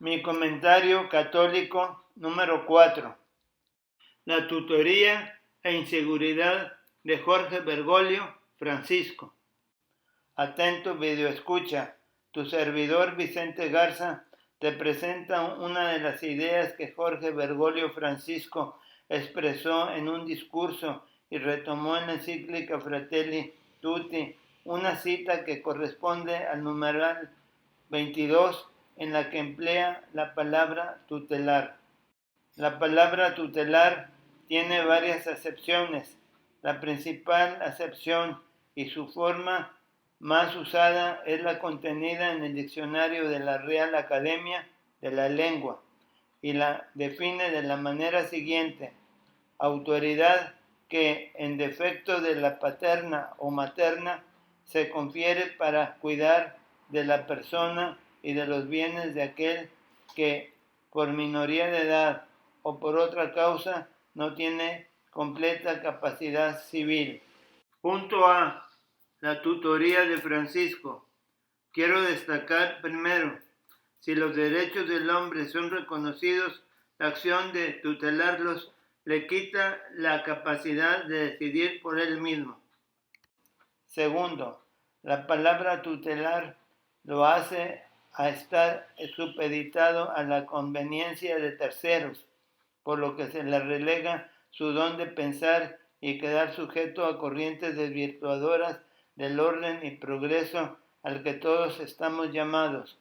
Mi comentario católico número 4. La tutoría e inseguridad de Jorge Bergoglio, Francisco. Atento videoescucha, tu servidor Vicente Garza te presenta una de las ideas que Jorge Bergoglio Francisco expresó en un discurso y retomó en la encíclica Fratelli Tutti, una cita que corresponde al numeral 22 en la que emplea la palabra tutelar. La palabra tutelar tiene varias acepciones. La principal acepción y su forma más usada es la contenida en el diccionario de la Real Academia de la Lengua y la define de la manera siguiente: autoridad que, en defecto de la paterna o materna, se confiere para cuidar de la persona y de los bienes de aquel que, por minoría de edad o por otra causa, no tiene completa capacidad civil. Punto A. La tutoría de Francisco. Quiero destacar primero, si los derechos del hombre son reconocidos, la acción de tutelarlos le quita la capacidad de decidir por él mismo. Segundo, la palabra tutelar lo hace a estar supeditado a la conveniencia de terceros, por lo que se le relega su don de pensar y quedar sujeto a corrientes desvirtuadoras del orden y progreso al que todos estamos llamados.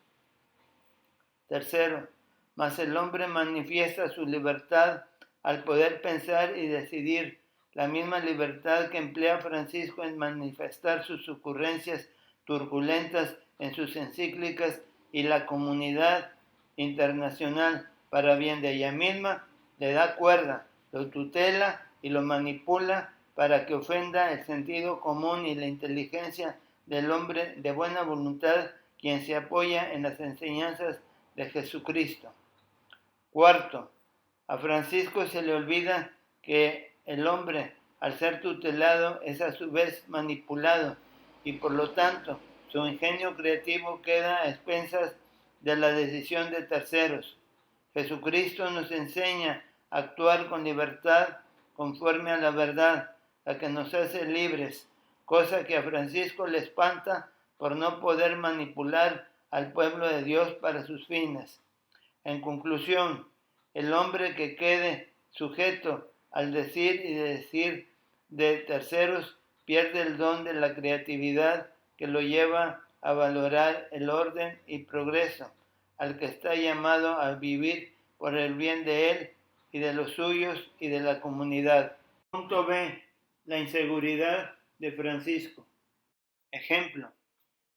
Tercero, mas el hombre manifiesta su libertad al poder pensar y decidir, la misma libertad que emplea Francisco en manifestar sus ocurrencias turbulentas en sus encíclicas, y la comunidad internacional, para bien de ella misma, le da cuerda, lo tutela y lo manipula para que ofenda el sentido común y la inteligencia del hombre de buena voluntad, quien se apoya en las enseñanzas de Jesucristo. Cuarto, a Francisco se le olvida que el hombre, al ser tutelado, es a su vez manipulado y por lo tanto su ingenio creativo queda a expensas de la decisión de terceros. Jesucristo nos enseña a actuar con libertad conforme a la verdad, la que nos hace libres, cosa que a Francisco le espanta por no poder manipular al pueblo de Dios para sus fines. En conclusión, el hombre que quede sujeto al decir y decir de terceros pierde el don de la creatividad que lo lleva a valorar el orden y progreso, al que está llamado a vivir por el bien de él y de los suyos y de la comunidad. Punto B. La inseguridad de Francisco. Ejemplo.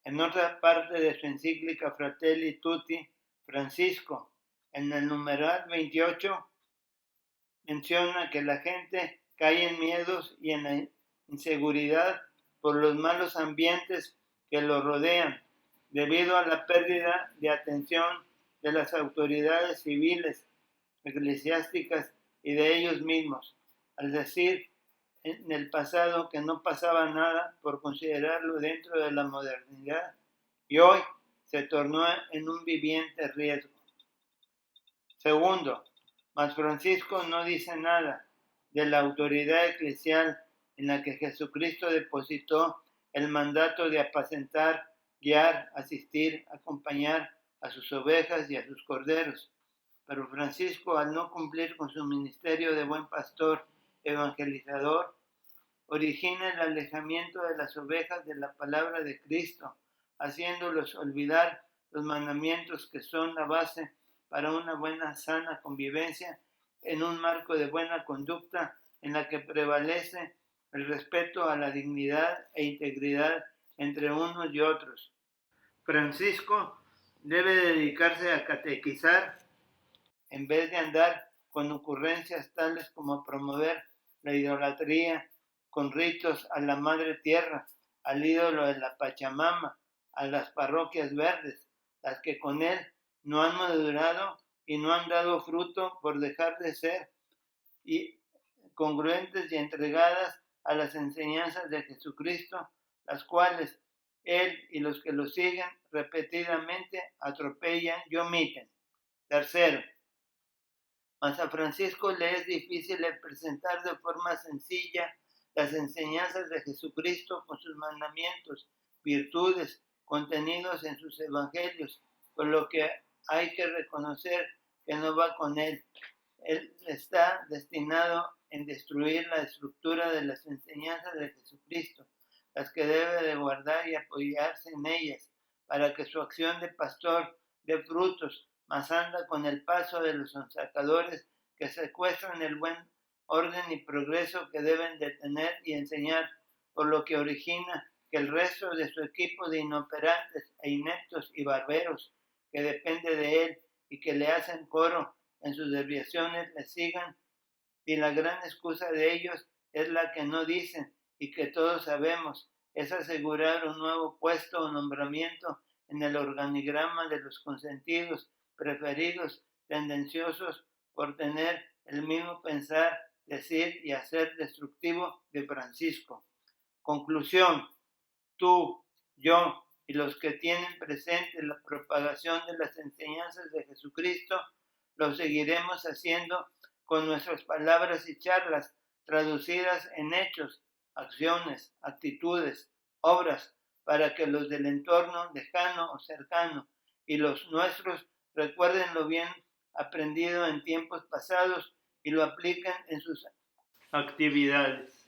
En otra parte de su encíclica Fratelli Tutti, Francisco, en el numeral 28, menciona que la gente cae en miedos y en la inseguridad por los malos ambientes que lo rodean, debido a la pérdida de atención de las autoridades civiles, eclesiásticas y de ellos mismos, al decir en el pasado que no pasaba nada por considerarlo dentro de la modernidad, y hoy se tornó en un viviente riesgo. Segundo, mas Francisco no dice nada de la autoridad eclesial en la que Jesucristo depositó el mandato de apacentar, guiar, asistir, acompañar a sus ovejas y a sus corderos. Pero Francisco, al no cumplir con su ministerio de buen pastor evangelizador, origina el alejamiento de las ovejas de la palabra de Cristo, haciéndolos olvidar los mandamientos que son la base para una buena, sana convivencia en un marco de buena conducta en la que prevalece el respeto a la dignidad e integridad entre unos y otros. Francisco debe dedicarse a catequizar en vez de andar con ocurrencias tales como promover la idolatría con ritos a la madre tierra, al ídolo de la Pachamama, a las parroquias verdes, las que con él no han madurado y no han dado fruto por dejar de ser y congruentes y entregadas a las enseñanzas de Jesucristo, las cuales él y los que lo siguen repetidamente atropellan y omiten. Tercero, mas a Francisco le es difícil presentar de forma sencilla las enseñanzas de Jesucristo con sus mandamientos, virtudes, contenidos en sus evangelios, por lo que hay que reconocer que no va con él. Él está destinado en destruir la estructura de las enseñanzas de Jesucristo, las que debe de guardar y apoyarse en ellas, para que su acción de pastor dé frutos, mas anda con el paso de los sonsacadores que secuestran el buen orden y progreso que deben de tener y enseñar, por lo que origina que el resto de su equipo de inoperantes e ineptos y barberos que depende de él y que le hacen coro en sus desviaciones le sigan, y la gran excusa de ellos es la que no dicen y que todos sabemos, es asegurar un nuevo puesto o nombramiento en el organigrama de los consentidos, preferidos, tendenciosos por tener el mismo pensar, decir y hacer destructivo de Francisco. Conclusión: tú, yo y los que tienen presente la propagación de las enseñanzas de Jesucristo, lo seguiremos haciendo con nuestras palabras y charlas traducidas en hechos, acciones, actitudes, obras, para que los del entorno lejano o cercano y los nuestros recuerden lo bien aprendido en tiempos pasados y lo apliquen en sus actividades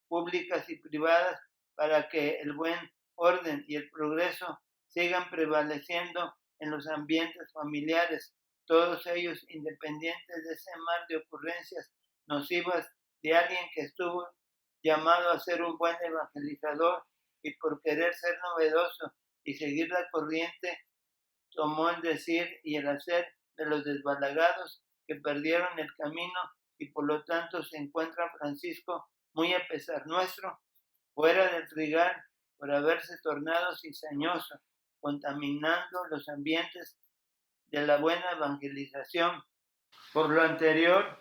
públicas y privadas, para que el buen orden y el progreso sigan prevaleciendo en los ambientes familiares, todos ellos independientes de ese mar de ocurrencias nocivas de alguien que estuvo llamado a ser un buen evangelizador y por querer ser novedoso y seguir la corriente, tomó el decir y el hacer de los desbalagados que perdieron el camino y por lo tanto se encuentra Francisco, muy a pesar nuestro, fuera del trigal por haberse tornado cizañoso, contaminando los ambientes de la buena evangelización. Por lo anterior,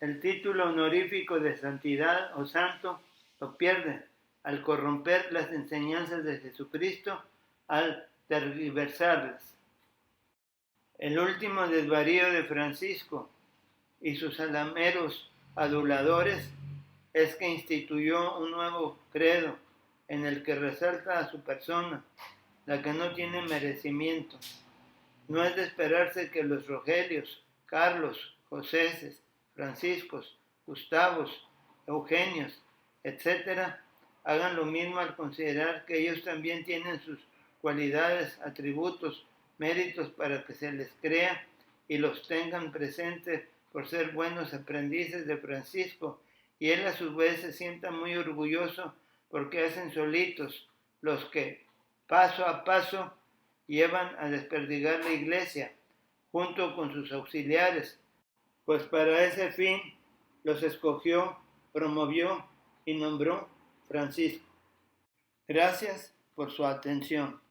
el título honorífico de santidad o santo lo pierde al corromper las enseñanzas de Jesucristo, al tergiversarlas. El último desvarío de Francisco y sus alameros aduladores es que instituyó un nuevo credo en el que resalta a su persona, la que no tiene merecimiento. No es de esperarse que los Rogelios, Carlos, Joséses, Franciscos, Gustavos, Eugenios, etc., hagan lo mismo al considerar que ellos también tienen sus cualidades, atributos, méritos para que se les crea y los tengan presentes por ser buenos aprendices de Francisco, y él a su vez se sienta muy orgulloso porque hacen solitos los que paso a paso llevan a desperdigar la iglesia junto con sus auxiliares, pues para ese fin los escogió, promovió y nombró Francisco. Gracias por su atención.